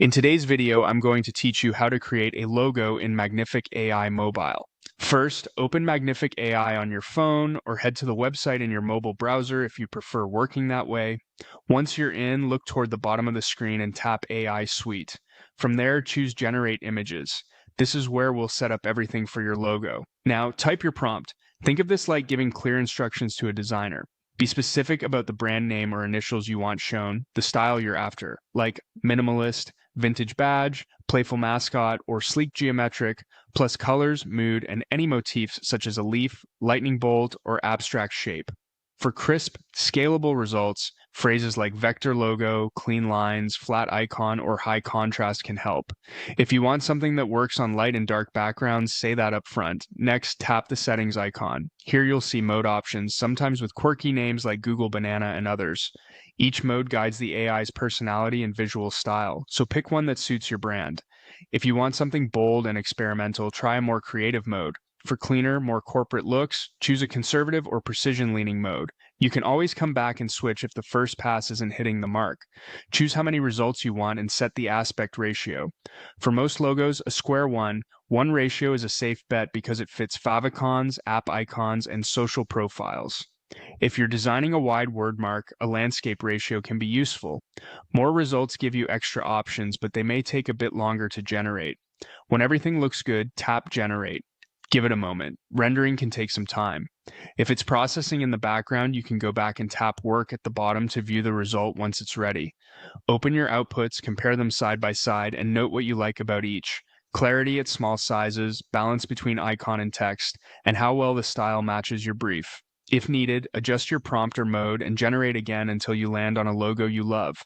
In today's video, I'm going to teach you how to create a logo in Magnific AI Mobile. First, open Magnific AI on your phone or head to the website in your mobile browser if you prefer working that way. Once you're in, look toward the bottom of the screen and tap AI Suite. From there, choose Generate Images. This is where we'll set up everything for your logo. Now, type your prompt. Think of this like giving clear instructions to a designer. Be specific about the brand name or initials you want shown, the style you're after, like minimalist, vintage badge, playful mascot, or sleek geometric, plus colors, mood, and any motifs such as a leaf, lightning bolt, or abstract shape. For crisp, scalable results, phrases like vector logo, clean lines, flat icon, or high contrast can help. If you want something that works on light and dark backgrounds, say that up front. Next, tap the settings icon. Here you'll see mode options, sometimes with quirky names like Google Banana and others. Each mode guides the AI's personality and visual style, so pick one that suits your brand. If you want something bold and experimental, try a more creative mode. For cleaner, more corporate looks, choose a conservative or precision-leaning mode. You can always come back and switch if the first pass isn't hitting the mark. Choose how many results you want and set the aspect ratio. For most logos, a square 1 ratio is a safe bet because it fits favicons, app icons, and social profiles. If you're designing a wide word mark, a landscape ratio can be useful. More results give you extra options, but they may take a bit longer to generate. When everything looks good, tap Generate. Give it a moment. Rendering can take some time. If it's processing in the background, you can go back and tap Work at the bottom to view the result once it's ready. Open your outputs, compare them side by side, and note what you like about each. Clarity at small sizes, balance between icon and text, and how well the style matches your brief. If needed, adjust your prompt or mode and generate again until you land on a logo you love.